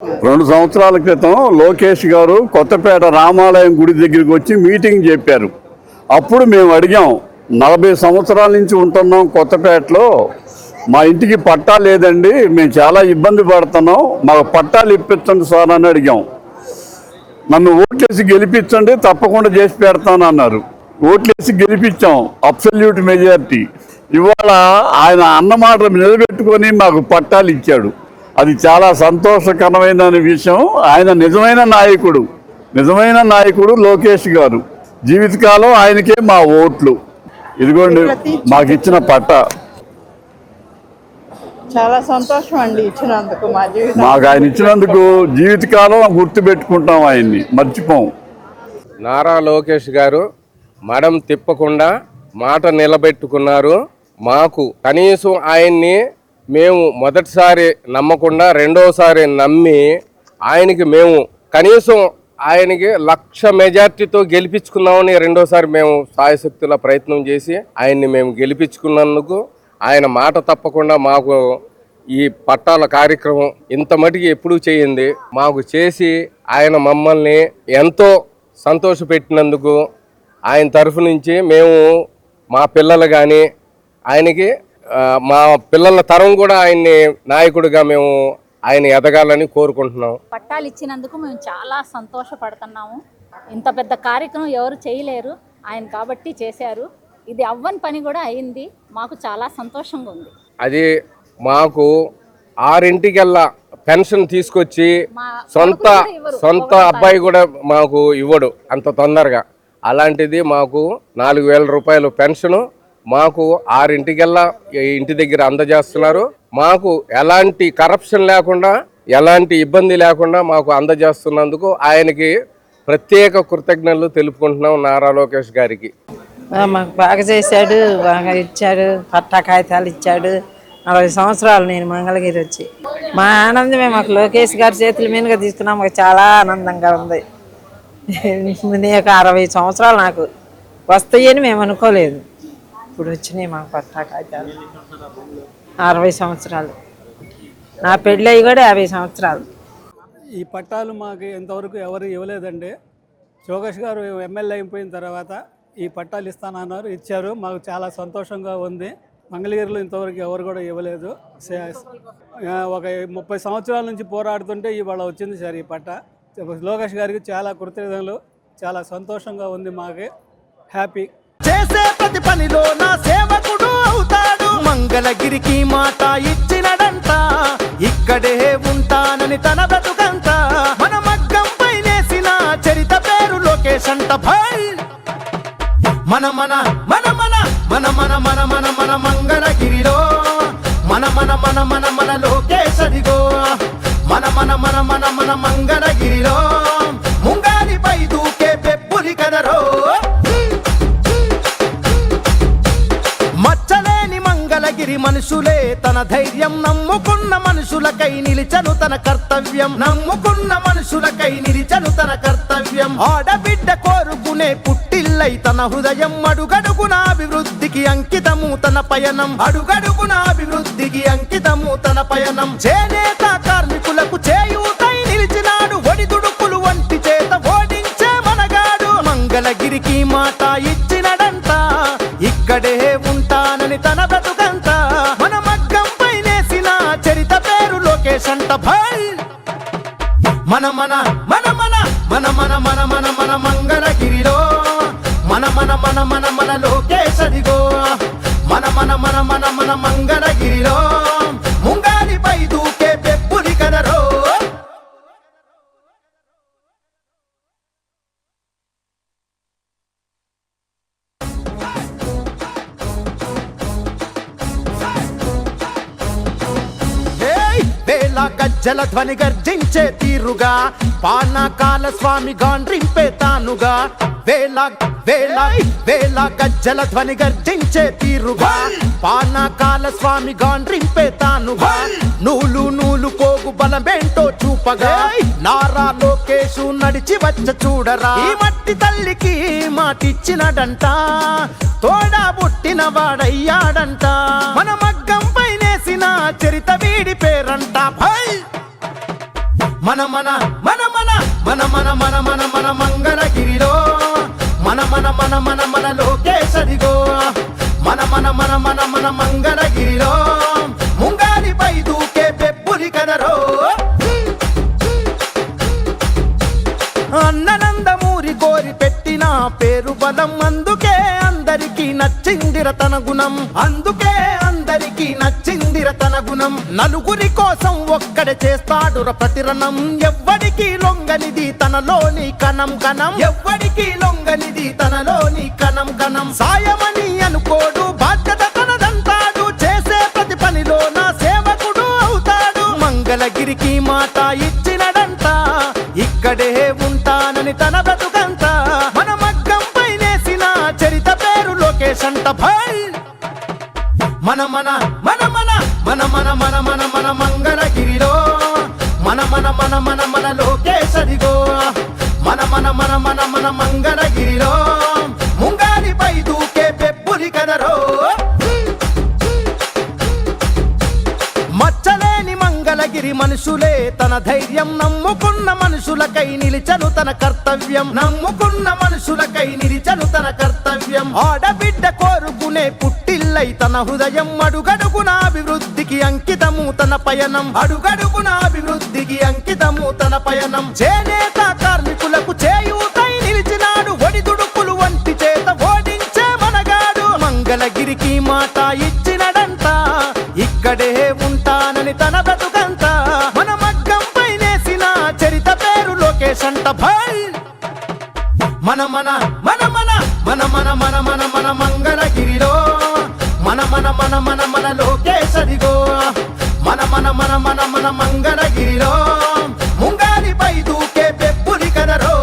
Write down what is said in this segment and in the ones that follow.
2 సంవత్సరాల క్రితం లోకేష్ గారు కొత్తపేట రామాలయం గుడి దగ్గరికి వచ్చి మీటింగ్ చెప్పారు. అప్పుడు మేము అడిగాం, 40 సంవత్సరాల నుంచి ఉంటున్నాం కొత్తపేటలో, మా ఇంటికి పట్టా లేదండి, మేము చాలా ఇబ్బంది పడుతున్నాం, మాకు పట్టాలు ఇప్పించండి సార్ అని అడిగాం. నన్ను ఓట్లేసి గెలిపించండి, తప్పకుండా చేసి పెడతానన్నారు. ఓట్లేసి గెలిపించాం, అబ్సల్యూట్ మెజారిటీ. ఇవాళ ఆయన అన్నమాట నిలబెట్టుకొని మాకు పట్టాలు ఇచ్చాడు. అది చాలా సంతోషకరమైన విషయం. ఆయన నిజమైన నాయకుడు లోకేష్ గారు. జీవితకాలం ఆయనకే మా ఓట్లు. ఇదిగోండి మాకు ఇచ్చిన పట్టా. చాలా సంతోషం అండి ఇచ్చినందుకు. మాకు ఆయన ఇచ్చినందుకు జీవితకాలం గుర్తుపెట్టుకుంటాం, ఆయన్ని మర్చిపోం. నారా లోకేష్ గారు మడం తిప్పకుండా మాట నిలబెట్టుకున్నారు. మాకు కనీసం ఆయన్ని మేము మొదటిసారి నమ్మకుండా రెండోసారి నమ్మి ఆయనకి మేము కనీసం ఆయనకి 1,00,000 మెజార్టీతో గెలిపించుకున్నామని రెండోసారి మేము సాయశక్తుల ప్రయత్నం చేసి ఆయన్ని మేము గెలిపించుకున్నందుకు ఆయన మాట తప్పకుండా మాకు ఈ పట్టాల కార్యక్రమం ఇంత మటుకు ఎప్పుడూ చేయింది మాకు చేసి ఆయన మమ్మల్ని ఎంతో సంతోషపెట్టినందుకు ఆయన తరఫు నుంచి మేము మా పిల్లలు కానీ ఆయనకి మా పిల్లల తరం కూడా ఆయన్ని నాయకుడిగా మేము ఆయన ఎదగాలని కోరుకుంటున్నాం. పట్టాలు ఇచ్చినందుకు మేము చాలా సంతోషపడుతున్నాము. ఇంత పెద్ద కార్యక్రమం ఎవరు చేయలేరు, ఆయన కాబట్టి చేశారు. ఇది అవ్వని పని కూడా అయింది. మాకు చాలా సంతోషంగా ఉంది. అది మాకు 6 పెన్షన్ తీసుకొచ్చి సొంత అబ్బాయి కూడా మాకు ఇవ్వడు అంత తొందరగా. అలాంటిది మాకు 4,000 రూపాయలు పెన్షను మాకు 6 ఇంటి దగ్గర అందజేస్తున్నారు. మాకు ఎలాంటి కరప్షన్ లేకుండా ఎలాంటి ఇబ్బంది లేకుండా మాకు అందజేస్తున్నందుకు ఆయనకి ప్రత్యేక కృతజ్ఞతలు తెలుపుకుంటున్నాం నారా లోకేష్ గారికి. మాకు బాగా చేశాడు, బాగా ఇచ్చాడు, పట్టా కాగితాలు ఇచ్చాడు. 40 సంవత్సరాలు నేను మంగళగిరి వచ్చి మా ఆనందమే మాకు లోకేష్ గారి చేతుల మీదుగా తీసుకున్నాం. మాకు చాలా ఆనందంగా ఉంది. నేను 60 సంవత్సరాలు నాకు వస్తాయని మేము అనుకోలేదు. ఇప్పుడు వచ్చినాయి మాకు పట్టా కాగితాలు. 60 సంవత్సరాలు. నా పెళ్ళి కూడా 50 సంవత్సరాలు. ఈ పట్టాలు మాకు ఇంతవరకు ఎవరు ఇవ్వలేదండి. లోకేష్ గారు ఎమ్మెల్యే అయిపోయిన తర్వాత ఈ పట్టాలు ఇస్తానన్నారు, ఇచ్చారు. మాకు చాలా సంతోషంగా ఉంది. మంగళగిరిలో ఇంతవరకు ఎవరు కూడా ఇవ్వలేదు. ఒక 30 సంవత్సరాల నుంచి పోరాడుతుంటే ఇవాళ వచ్చింది సార్ ఈ పట్టా. లోకేష్ గారికి చాలా కృతజ్ఞతలు. చాలా సంతోషంగా ఉంది, మాకు హ్యాపీ. చేసే ప్రతి పనిలో నా సేవకుడు అవుతాడు. మంగళగిరికి మాట ఇచ్చినడంట, ఇక్కడే ఉంటానని తన బ్రతుకంట. మన మగ్గం పైనేసిన చరిత పేరు లోకేష్ అంట. భాయ్ మన మన మన మన మన మన మన మన మన మంగళగిరిలో మన మన మన మన మన లోకేష్ అదిగో. మన మన మన మన మన మంగళగిరిలో ముంగాలిపై దూకే పెప్పులి కదరో. మచ్చలేని మంగళగిరి మనుషులే తన ధైర్యం, నమ్ముకున్న మనుషులకై నిలిచను తన కర్తవ్యం. నమ్ముకున్న మనుషులకై నిలిచను తన కర్తవ్యం. ఆడబిడ్డ కోరుకునే పుట్టిల్లై తన హృదయం. అడుగడుగున అభివృద్ధికి అంకితము తన పయనం. అడుగడుగున అభివృద్ధికి అంకితము తన పయనం. చేనేత కార్మికులకు చేయూతై నిలిచినాడు. ఒడిదుడుకులు వంటి చేత ఓడించే మనగాడు. మంగళగిరికి మాట ఇచ్చినడంట, ఇక్కడే ఉంటానని తన బ్రతుకంత. మన మగ్గం పైనేసిన చరిత పేరు లోకేష్ అంట. భాయ్ మన మన మన మన మన మన మన మన మన మంగళగిరిలో మన మన మన మన మన లోకేష్ అదిగో. మన మన మన మన మన మంగళగిరిలో ముంగాలిపై దూకే పెప్పులి కదరో. గజ్జల ధ్వని గర్జించే తీరుగా పానకాల స్వామి గాండ్రింపే తానుగా. వేళ వేళ వేళ గజ్జల ధ్వని గర్జించే తీరుగా పానకాల స్వామి గాండ్రింపే తానుగా. నూలు నూలు పోగు బలమేంటో చూపగా నారా లోకేషు నడిచి వచ్చ చూడరా. ఈ మట్టి తల్లికి మాటిచ్చినడంట, తోడా పుట్టిన వాడయ్యాడంట. మన మగ్గం పైనేసిన చరిత వీడి పేరంట. భాయ్ మన మన మన మన మన మన మన మన మన మంగళగిరిలో మన మన మన మన మన లోకేశదిగో మన మన మన మన మన మంగళగిరిలో ముంగాలిపై దూకే పెప్పులి కదరో అన్ననందమూరి కోరి పెట్టిన పేరు బలం అందుకే అందరికీ నచ్చిందిర తన గుణం అందుకే అందరికీ నచ్చిందిర తన గుణం నలుగురి కోసం ఒక్కడే చేస్తాడుర ప్రతిరణం ఎవ్వడికి లొంగనిది తనలోని కణం కణం ఎవ్వడికి లొంగనిది తనలోని కణం కణం సాయమని అనుకోడు బాధ్యత తనదంటాడు చేసే ప్రతి పనిలో నా సేవకుడు అవుతాడు మంగళగిరికి మాట ఇచ్చినడంట ఇక్కడే ఉంటానని తన బ్రతుకంతా మన మగ్గం పైనేసిన చరిత పేరు లోకేష్ అంట భాయ్ మన మన మన మన మన మన మన మన మన మంగళగిరిలో మన మన మన మన మన లోకేష్ అదిగో మన మన మన మన మన మంగళగిరిలో ముంగాలిపై దూకే పెప్పులి కదరో మచ్చలేని మంగళగిరి మనుషులే తన ధైర్యం నమ్ముకున్న మనుషులకై నిలిచను తన కర్తవ్యం నమ్ముకున్న మనుషులకై నిలిచను తన కర్తవ్యం ఆడబిడ్డ కోరుకునే పుట్టిల్లై తన హృదయం అడుగడుగున అభివృద్ధికి అంకితము తన పయనం అడుగడుగున అభివృద్ధికి అంకితము తన పయనం చేనేత కార్మికులకు చేయూతై నిలిచినాడు ఒడిదుడుకులు వంటి చేత ఓడించే మనగాడు మంగళగిరికి మాట ఇచ్చినడంట ఇక్కడే ఉంటానని తన బ్రతుకంతా మన మగ్గం పైనేసిన చరిత పేరు లోకేష్ అంట భాయ్ మన మన మన మన మన మన మన మన మన మంగళగిరిలో మన మన మన మన మన లోకేష్ అదిగో మన మన మన మన మన మంగళగిరిలో ముంగాలిపై దూకే పెప్పులి కదరో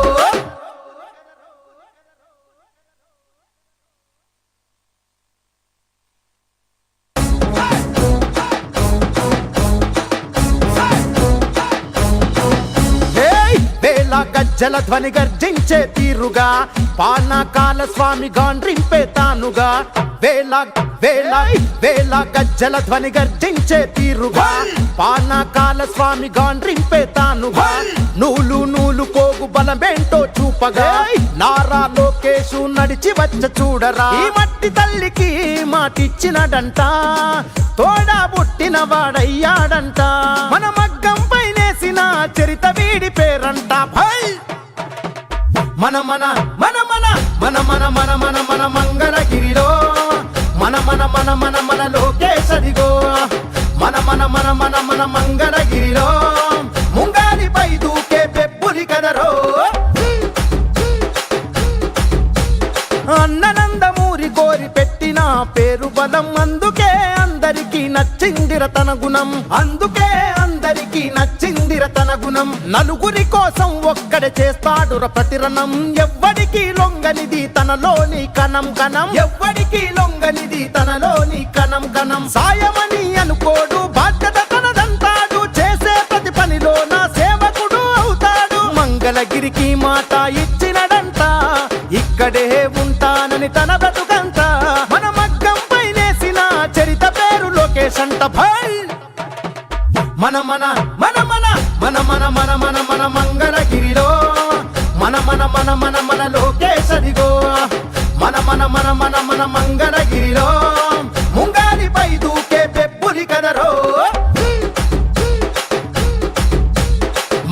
గజ్జల ధ్వని గర్జించే తీరుగా పానకాల స్వామి గాండ్రింపే తానుగా వేల వేల వేల గజ్జల ధ్వని గర్జించే తీరుగా పానకాల స్వామి గాండ్రింపే తానుగా నూలు నూలు కోగు బలమేంటో చూపగా నారా లోకేషు నడిచి వచ్చ చూడరా ఈ మట్టి తల్లికి మాటిచ్చినడంట తోడా పుట్టిన వాడయ్యాడంట మన మగ్గం పైనేసిన చరిత వీడి పేరంట భాయ్ మన మన మన మన మన మన మన మన మన మంగళగిరిలో మన మన మన మన మన లోకేష్ అదిగో మన మన మన మన మన మంగళగిరిలో ముంగాలిపై దూకే పెప్పులి కదరో అన్ననందమూరి కోరి పెట్టిన పేరు బలం అందుకే అందరికీ నచ్చిందిర తన గుణం అందుకే అందరికీ నచ్చిందిర తన గుణం నలుగురి కోసం ఒక్కడే చేస్తాడుర ప్రతిరణం ఎవ్వడికి లొంగనిది తనలోని కణం కణం ఎవ్వడికి లొంగనిది తనలోని కణం కణం సాయమని అనుకోడు బాధ్యత తనదంటాడు చేసే ప్రతి పనిలో నా సేవకుడు అవుతాడు మంగళగిరికి మాట ఇచ్చినడంట ఇక్కడే ఉంటానని తన బ్రతుకంతా మన మగ్గం పైనేసిన చరిత పేరు లోకేష్ అంట భాయ్ మన మన మన మన మన మన మన మన మన మంగళగిరిలో మన మన మన మన మన లోకేష్ అదిగో మన మన మన మన మన మంగళగిరిలో ముంగాలిపై దూకే పెప్పులి కదరో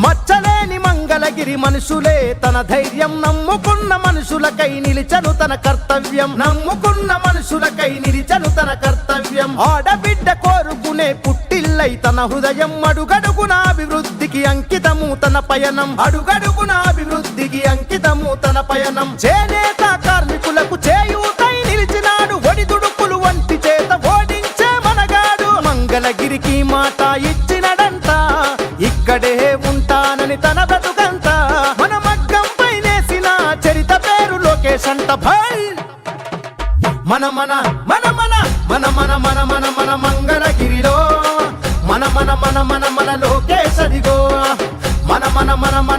మచ్చలేని మంగళగిరి మనుషులే తన ధైర్యం నమ్ముకున్న మనుషులకై నిలిచను తన కర్తవ్యం నమ్ముకున్న మనుషులకై నిలిచను తన కర్తవ్యం ఆడబిడ్డ కోరుకునే పుట్టిల్లై తన హృదయం అడుగడుగున అభివృద్ధికి అంకితము తన పయనం అడుగడుగున అభివృద్ధికి అంకితము తన పయనం చేనేత కార్మికులకు చేయూతై నిలిచినాడు ఒడిదుడుకులు వంటి చేత ఓడించే మనగాడు మంగళగిరికి మాట ఇచ్చినడంట ఇక్కడే ఉంటానని తన బ్రతుకంతా మన మగ్గం పైనేసిన చరిత పేరు లోకేష్ అంట భాయ్ మన మన మన మన మన మన మన మన మన మంగళగిరిలో మన మన మన మన మనలో